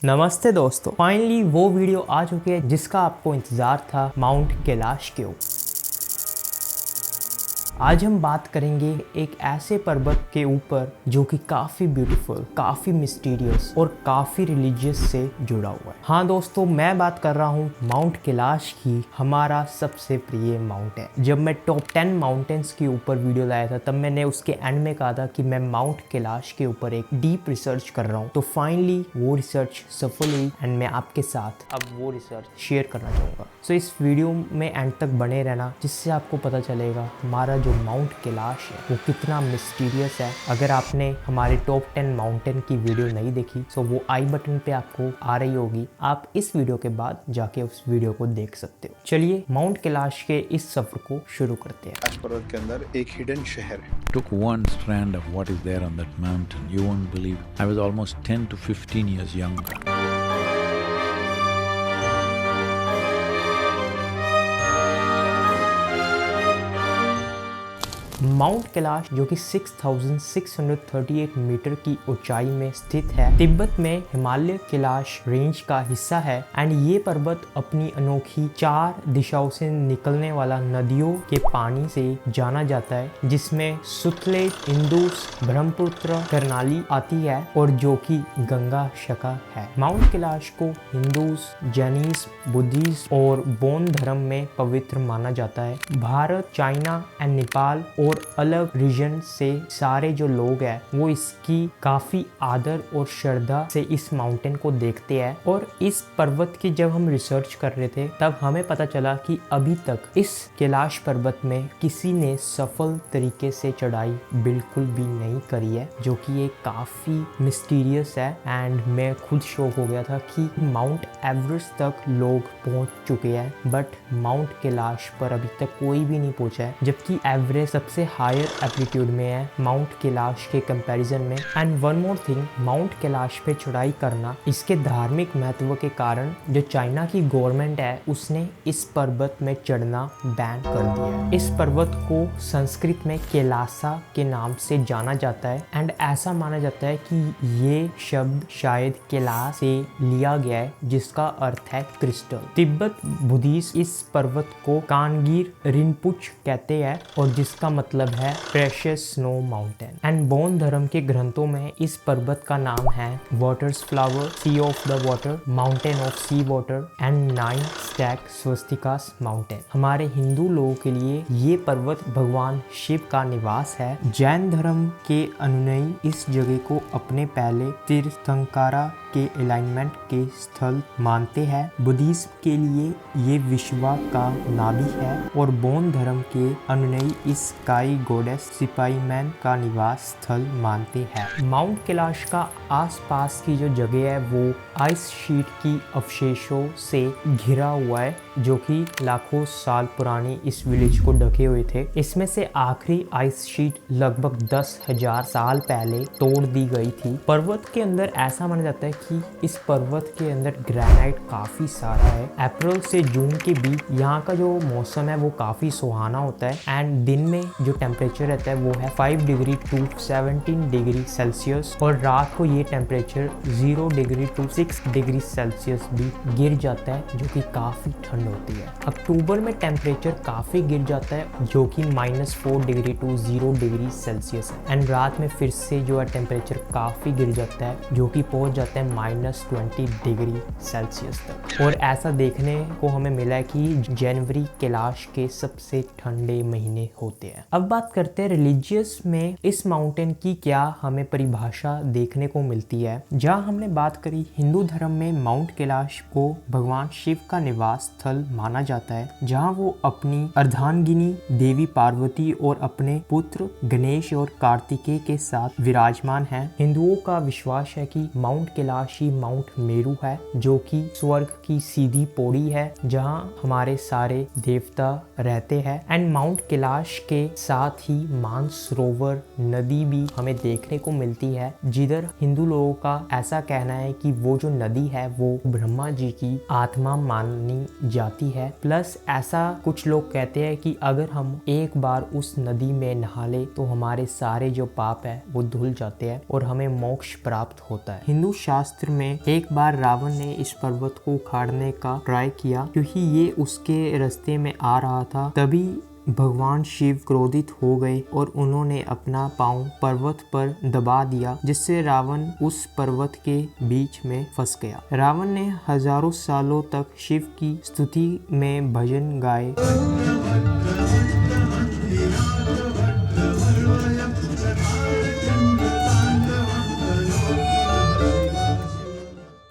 नमस्ते दोस्तों, फाइनली वो वीडियो आ चुकी है जिसका आपको इंतज़ार था, माउंट कैलाश के ऊपर। आज हम बात करेंगे एक ऐसे पर्वत के ऊपर जो कि काफ़ी ब्यूटीफुल, काफ़ी मिस्टीरियस और काफ़ी रिलीजियस से जुड़ा हुआ है। हाँ दोस्तों, मैं बात कर रहा हूँ माउंट कैलाश की, हमारा सबसे प्रिय माउंटेन। जब मैं टॉप 10 माउंटेन्स के ऊपर वीडियो लाया था तब मैंने उसके एंड में कहा था कि मैं माउंट कैलाश के ऊपर एक डीप रिसर्च कर रहा हूँ। तो फाइनली वो रिसर्च सफल हुई एंड मैं आपके साथ अब वो रिसर्च शेयर करना चाहूँगा। सो इस वीडियो में एंड तक बने रहना, जिससे आपको पता चलेगा हमारा जो माउंट कैलाश है वो कितना मिस्टीरियस है। अगर आपने हमारे टॉप 10 माउंटेन की वीडियो नहीं देखी तो वो आई बटन पे आपको आ रही होगी, आप इस वीडियो के बाद जाके उस वीडियो को देख सकते हो। चलिए माउंट कैलाश के इस सफर को शुरू करते हैं। कैलाश पर्वत के अंदर एक हिडन शहर है। Took one strand of what is there on that mountain. You won't believe. I was almost 10 to 15 years younger. Mount Kailash जो कि 6638 मीटर की ऊंचाई में स्थित है, तिब्बत में हिमालय कैलाश रेंज का हिस्सा है। एंड ये पर्वत अपनी अनोखी 4 दिशाओं से निकलने वाला नदियों के पानी से जाना जाता है, जिसमें सुतलेज, इंदुस, ब्रह्मपुत्र, कर्नाली आती है और जो कि गंगा शाखा है। माउंट कैलाश को हिंदूस, जैनिज्म, बुद्धिज्म और बौद्ध धर्म में पवित्र माना जाता है। भारत, चाइना एंड नेपाल और अलग रीजन से सारे जो लोग हैं वो इसकी काफी आदर और श्रद्धा से इस माउंटेन को देखते हैं। और इस पर्वत की जब हम रिसर्च कर रहे थे तब हमें पता चला कि अभी तक इस कैलाश पर्वत में किसी ने सफल तरीके से चढ़ाई बिल्कुल भी नहीं करी है, जो कि ये काफी मिस्टीरियस है। एंड मैं खुद शॉक हो गया था कि माउंट एवरेस्ट तक लोग पहुंच चुके हैं, बट माउंट कैलाश पर अभी तक कोई भी नहीं पहुंचा है, जबकि एवरेस्ट सबसे हायर एल्टीट्यूड में है माउंट कैलाश के कंपैरिजन में। And one more thing, mount Kailash पे चढ़ाई करना इसके धार्मिक महत्व के कारण जो चाइना की गवर्नमेंट है उसने इस पर्वत में चढ़ना बैन कर दिया है। इस पर्वत को संस्कृत में कैलासा के नाम से जाना जाता है। एंड ऐसा माना जाता है कि ये शब्द शायद कैलाश से लिया गया है, जिसका अर्थ है क्रिस्टल। तिब्बत बुद्धिस्ट इस पर्वत को कानगीर रिनपुच कहते हैं और जिसका मतलब है प्रेशियस स्नो माउंटेन। एंड बौद्ध धर्म के ग्रंथों में इस पर्वत का नाम है waters flower, sea of the water, mountain of sea water and 9 stack स्वस्तिकास माउंटेन। हमारे हिंदू लोगों के लिए ये पर्वत भगवान शिव का निवास है। जैन धर्म के अनुयायी इस जगह को अपने पहले तीर्थंकरा के अलाइनमेंट के स्थल मानते हैं। बुद्धिज्म के लिए ये विश्वा का नाभि है और बौद्ध धर्म के अनुयायी इस स्काई गॉडेस सिपाहीमैन का निवास स्थल मानते हैं। माउंट कैलाश का आसपास की जो जगह है वो आइस शीट की अवशेषों से घिरा हुआ है, जो कि लाखों साल पुरानी इस विलेज को ढके हुए थे। इसमें से आखिरी आइस शीट लगभग 10,000 साल पहले तोड़ दी गई थी। पर्वत के अंदर ऐसा माना जाता है कि इस पर्वत के अंदर ग्रेनाइट काफी सारा है। अप्रैल से जून के बीच यहाँ का जो मौसम है वो काफी सुहाना होता है। एंड दिन में जो टेम्परेचर रहता है वो है 5 डिग्री टू 17 डिग्री सेल्सियस और रात को ये temperature 0 degree to 6 degree Celsius भी गिर जाता है, जो कि काफी ठंड होती है। अक्टूबर में टेम्परेचर काफी गिर जाता है, जो कि -4 डिग्री टू 0 डिग्री सेल्सियस है। एंड रात में फिर से जो है टेम्परेचर काफी गिर जाता है, जो कि पहुंच जाता है -20 डिग्री सेल्सियस तक। और ऐसा देखने को हमें मिला है कि जनवरी कैलाश के सबसे ठंडे महीने होते हैं। अब बात करते हैं रिलीजियस में इस माउंटेन की क्या हमें परिभाषा देखने को मिलती है। जहां हमने बात करी हिंदू धर्म में माउंट कैलाश को भगवान शिव का निवास स्थल माना जाता है, जहां वो अपनी अर्धांगिनी देवी पार्वती और अपने पुत्र गणेश और कार्तिकेय के साथ विराजमान हैं। हिंदुओं का विश्वास है कि माउंट कैलाश ही माउंट मेरू है, जो कि स्वर्ग की सीधी पौड़ी है जहां हमारे सारे देवता रहते हैं। एंड माउंट कैलाश के साथ ही मानसरोवर नदी भी हमें देखने को मिलती है, जिधर हिंदू लोगों का ऐसा कहना है कि वो जो नदी है वो ब्रह्मा जी की आत्मा मानी जाती है। प्लस ऐसा कुछ लोग कहते हैं कि अगर हम एक बार उस नदी में नहा ले तो हमारे सारे जो पाप है वो धुल जाते हैं और हमें मोक्ष प्राप्त होता है। हिंदू शास्त्र में एक बार रावण ने इस पर्वत को उखाड़ने का ट्राई किया, क्योंकि ये उसके रास्ते में आ रहा था। तभी भगवान शिव क्रोधित हो गए और उन्होंने अपना पांव पर्वत पर दबा दिया, जिससे रावण उस पर्वत के बीच में फंस गया। रावण ने हजारों सालों तक शिव की स्तुति में भजन गाए।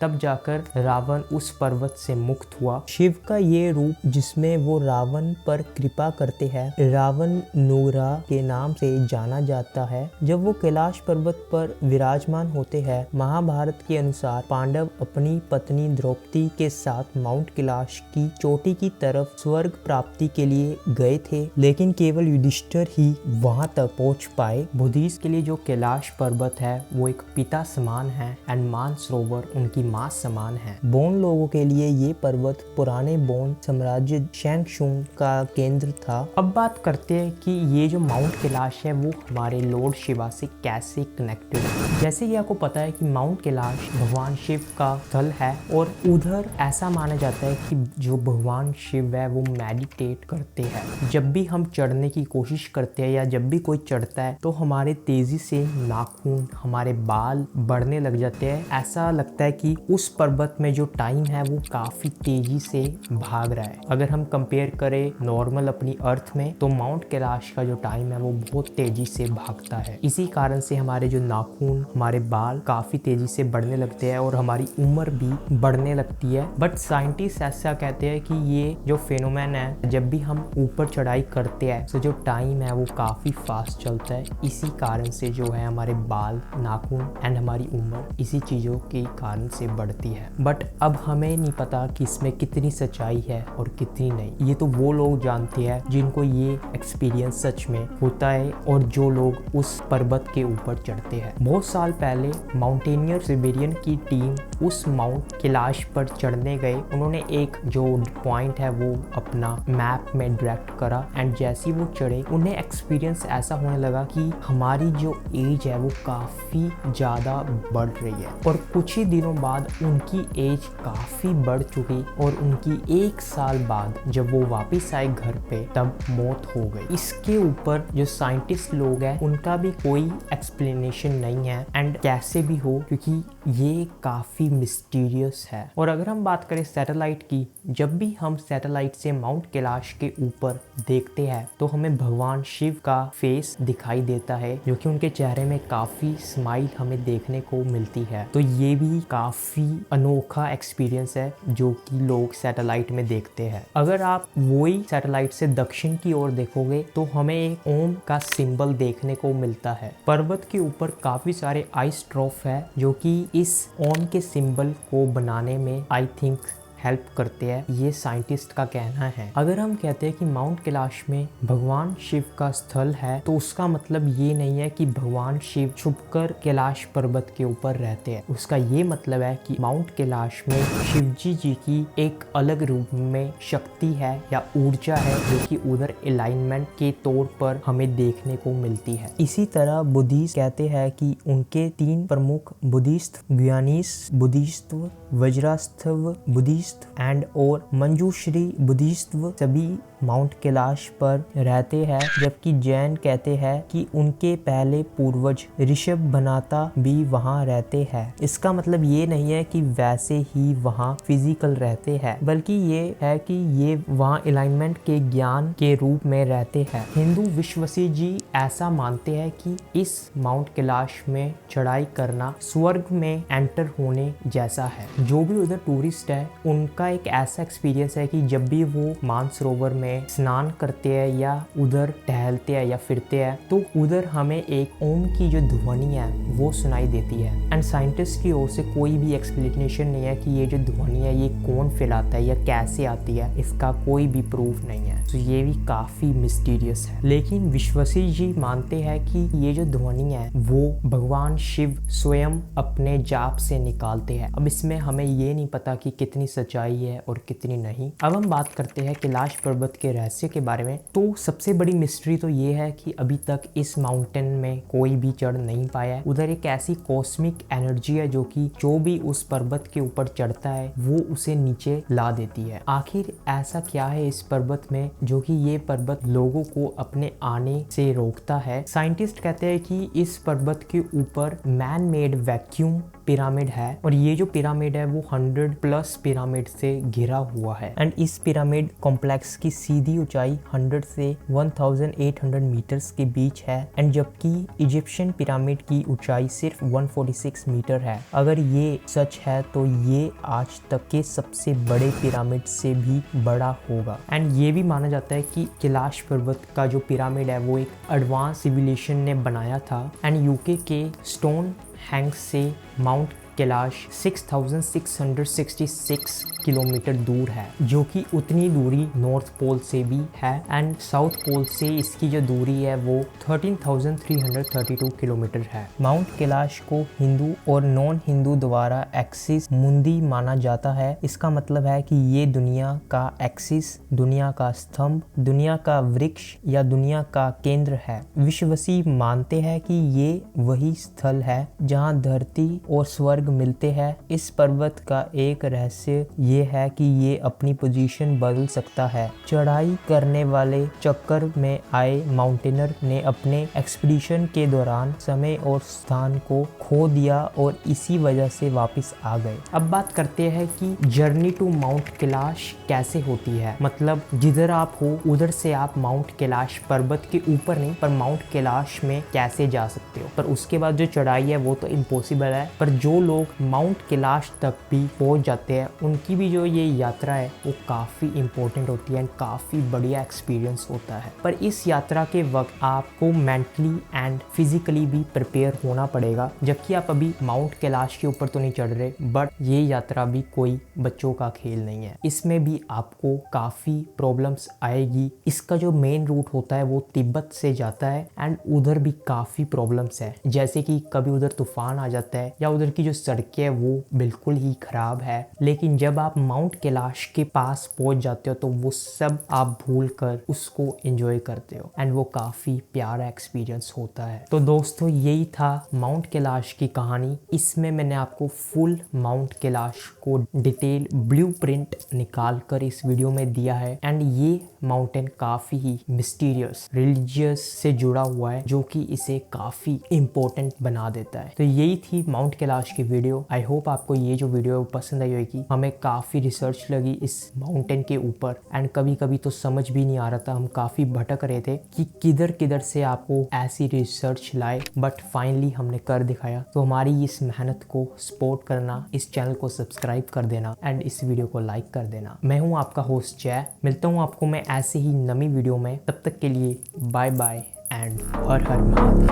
तब जाकर रावण उस पर्वत से मुक्त हुआ। शिव का ये रूप जिसमें वो रावण पर कृपा करते हैं, रावण नूरा के नाम से जाना जाता है। जब वो कैलाश पर्वत पर विराजमान होते हैं, महाभारत के अनुसार पांडव अपनी पत्नी द्रौपदी के साथ माउंट कैलाश की चोटी की तरफ स्वर्ग प्राप्ति के लिए गए थे, लेकिन केवल युधिष्ठिर ही वहां तक पहुंच पाए। बुद्धिस्ट के लिए जो कैलाश पर्वत है वो एक पिता समान है एंड मानसरोवर उनकी मां समान है। बोन लोगों के लिए ये पर्वत पुराने बोन साम्राज्य शैंगशुंग का केंद्र था। अब बात करते हैं कि ये जो माउंट कैलाश है वो हमारे लॉर्ड शिवा से कैसे कनेक्टेड है। जैसे कि आपको पता है कि माउंट कैलाश भगवान शिव का स्थल है और उधर ऐसा माना जाता है कि जो भगवान शिव है वो मेडिटेट करते हैं। जब भी हम चढ़ने की कोशिश करते हैं या जब भी कोई चढ़ता है तो हमारे तेजी से नाखून, हमारे बाल बढ़ने लग जाते हैं। ऐसा लगता है कि उस पर्वत में जो टाइम है वो काफी तेजी से भाग रहा है। अगर हम कंपेयर करें नॉर्मल अपनी अर्थ में तो माउंट कैलाश का जो टाइम है वो बहुत तेजी से भागता है। इसी कारण से हमारे जो नाखून, हमारे बाल काफी तेजी से बढ़ने लगते हैं और हमारी उम्र भी बढ़ने लगती है। बट साइंटिस्ट ऐसा कहते हैं कि ये जो फेनोमेन है, जब भी हम ऊपर चढ़ाई करते हैं तो जो टाइम है वो काफी फास्ट चलता है। इसी कारण से जो है हमारे बाल, नाखून एंड हमारी उम्र इसी चीजों के कारण से बढ़ती है। बट अब हमें नहीं पता कि इसमें कितनी सच्चाई है और कितनी नहीं। ये तो वो लोग जानते हैं जिनको ये एक्सपीरियंस सच में होता है और जो लोग उस पर्वत के ऊपर चढ़ते हैं। बहुत साल पहले माउंटेनियर सिबेरियन की टीम उस माउंट कैलाश पर चढ़ने गए। उन्होंने एक जो पॉइंट है वो अपना मैप में डायरेक्ट करा एंड जैसे वो चढ़े उन्हें एक्सपीरियंस ऐसा होने लगा कि हमारी जो एज है वो काफी ज्यादा बढ़ रही है और कुछ ही दिनों बाद उनकी एज काफी बढ़ चुकी और उनकी 1 साल बाद जब वो वापस आए घर पे तब मौत हो गई। इसके ऊपर जो साइंटिस्ट लोग हैं उनका भी कोई एक्सप्लेनेशन नहीं है एंड कैसे भी हो, क्योंकि ये काफी मिस्टीरियस है। और अगर हम बात करें सैटेलाइट की, जब भी हम सैटेलाइट से माउंट कैलाश के ऊपर देखते हैं तो हमें भगवान शिव का फेस दिखाई देता है, जो कि उनके चेहरे में काफी स्माइल हमें देखने को मिलती है। तो ये भी काफी अनोखा एक्सपीरियंस है जो कि लोग सैटेलाइट में देखते हैं। अगर आप वही सैटेलाइट से दक्षिण की ओर देखोगे तो हमें एक ओम का सिंबल देखने को मिलता है। पर्वत के ऊपर काफी सारे आइस ट्रॉफ है जो कि इस ओम के सिंबल को बनाने में आई थिंक हेल्प करते हैं, ये साइंटिस्ट का कहना है। अगर हम कहते हैं कि माउंट कैलाश में भगवान शिव का स्थल है तो उसका मतलब ये नहीं है कि भगवान शिव छुपकर कैलाश पर्वत के ऊपर रहते हैं। उसका ये मतलब है कि माउंट कैलाश में शिवजी जी की एक अलग रूप में शक्ति है या ऊर्जा है जो कि उधर अलाइनमेंट के तौर पर हमें देखने को मिलती है। इसी तरह बुद्धिस्ट कहते हैं कि उनके 3 प्रमुख बुद्धिस्ट, गुयानीस बुद्धिस्ट, वज्रास्थव बुद्धिस्ट एंड और मंजूश्री बुद्धिस्ट सभी माउंट कैलाश पर रहते हैं, जबकि जैन कहते हैं कि उनके पहले पूर्वज ऋषभ बनाता भी वहां रहते हैं। इसका मतलब ये नहीं है कि वैसे ही वहां फिजिकल रहते हैं, बल्कि ये है कि ये वहां अलाइनमेंट के ज्ञान के रूप में रहते हैं। हिंदू विश्वसी जी ऐसा मानते हैं कि इस माउंट कैलाश में चढ़ाई करना स्वर्ग में एंटर होने जैसा है। जो भी उधर टूरिस्ट है उनका एक ऐसा एक्सपीरियंस है कि जब भी वो मानसरोवर में में स्नान करते हैं या उधर टहलते हैं या फिरते हैं तो उधर हमें एक ओम की जो ध्वनि है वो सुनाई देती है। एंड साइंटिस्ट की ओर से कोई भी एक्सप्लेनेशन नहीं है कि ये जो ध्वनि है ये कौन फैलाता है या कैसे आती है, इसका कोई भी प्रूफ नहीं है। तो ये भी काफी मिस्टीरियस है। लेकिन विश्वसी जी मानते हैं कि ये जो ध्वनि है वो भगवान शिव स्वयं अपने जाप से निकालते हैं। अब इसमें हमें ये नहीं पता कि कितनी सच्चाई है और कितनी नहीं। अब हम बात करते हैं कैलाश पर्वत के रहस्य के बारे में। तो सबसे बड़ी मिस्ट्री तो ये है कि अभी तक इस माउंटेन में कोई भी चढ़ नहीं पाया है। उधर एक ऐसी कॉस्मिक एनर्जी है जो भी उस पर्वत के ऊपर चढ़ता है वो उसे नीचे ला देती है। आखिर ऐसा क्या है इस पर्वत में जो कि ये पर्वत लोगों को अपने आने से रोकता है? साइंटिस्ट कहते हैं कि इस पर्वत के ऊपर मैन मेड वैक्यूम पिरामिड है और ये जो पिरामिड है वो 100+ पिरामिड से घिरा हुआ है। एंड इस पिरामिड कॉम्प्लेक्स की सीधी ऊंचाई 100 से 1800 मीटर्स के बीच है। एंड जबकि इजिप्शियन पिरामिड की ऊंचाई सिर्फ 146 मीटर है। अगर ये सच है तो ये आज तक के सबसे बड़े पिरामिड से भी बड़ा होगा। एंड ये भी माना जाता है कि कैलाश पर्वत का जो पिरामिड है वो एक एडवांस सिविलाइजेशन ने बनाया था। एंड यूके के स्टोन हैंग से माउंट कैलाश 6666 किलोमीटर दूर है, जो कि उतनी दूरी नॉर्थ पोल से भी है। एंड साउथ पोल से इसकी जो दूरी है वो 13,332 किलोमीटर है। माउंट कैलाश को हिंदू और नॉन हिंदू द्वारा एक्सिस मुंदी माना जाता है। इसका मतलब है कि ये दुनिया का एक्सिस, दुनिया का स्तंभ, दुनिया का वृक्ष या दुनिया का केंद्र है। विश्वसी मानते हैं कि ये वही स्थल है जहाँ धरती और स्वर्ग मिलते हैं। इस पर्वत का एक रहस्य ये है कि ये अपनी पोजीशन बदल सकता है। चढ़ाई करने वाले चक्कर में आए माउंटेनर ने अपने एक्सपीडिशन के दौरान समय और स्थान को खो दिया और इसी वजह से वापस आ गए। अब बात करते हैं कि जर्नी टू माउंट कैलाश कैसे होती है। मतलब जिधर आप हो उधर से आप माउंट कैलाश पर्वत के ऊपर नहीं पर माउंट कैलाश में कैसे जा सकते हो। पर उसके बाद जो चढ़ाई है वो तो इम्पॉसिबल है। पर जो लोग माउंट कैलाश तक भी पहुंच जाते हैं उनकी भी जो ये यात्रा है वो काफ़ी इम्पोर्टेंट होती है एंड काफ़ी बढ़िया एक्सपीरियंस होता है। पर इस यात्रा के वक्त आपको मेंटली एंड फिजिकली भी प्रिपेयर होना पड़ेगा। जबकि आप अभी माउंट कैलाश के ऊपर तो नहीं चढ़ रहे, बट ये यात्रा भी कोई बच्चों का खेल नहीं है। इसमें भी आपको काफ़ी प्रॉब्लम्स आएगी। इसका जो मेन रूट होता है वो तिब्बत से जाता है एंड उधर भी काफ़ी प्रॉब्लम्स है। जैसे कि कभी उधर तूफान आ जाता है या उधर की जो सड़कें है वो बिल्कुल ही खराब है। लेकिन जब आप माउंट कैलाश के पास पहुंच जाते हो तो वो सब आप भूल कर उसको एंजॉय करते हो एंड वो काफी प्यारा एक्सपीरियंस होता है। तो दोस्तों यही था माउंट कैलाश की कहानी। इसमें मैंने आपको फुल माउंट कैलाश को डिटेल ब्लूप्रिंट निकाल कर इस वीडियो में दिया है। एंड ये माउंटेन काफी ही मिस्टीरियस रिलीजियस से जुड़ा हुआ है जो कि इसे काफी इम्पोर्टेंट बना देता है। तो यही थी माउंट कैलाश की वीडियो। आई होप आपको ये जो वीडियो पसंद आई होगी। हमें काफ़ी रिसर्च लगी इस माउंटेन के ऊपर एंड कभी कभी तो समझ भी नहीं आ रहा था, हम काफ़ी भटक रहे थे कि किधर किधर से आपको ऐसी रिसर्च लाए, बट फाइनली हमने कर दिखाया। तो हमारी इस मेहनत को सपोर्ट करना, इस चैनल को सब्सक्राइब कर देना एंड इस वीडियो को लाइक कर देना। मैं हूँ आपका होस्ट जय। मिलता हूँ आपको मैं ऐसे ही नई वीडियो में। तब तक के लिए बाय बाय एंड हर हर महादेव।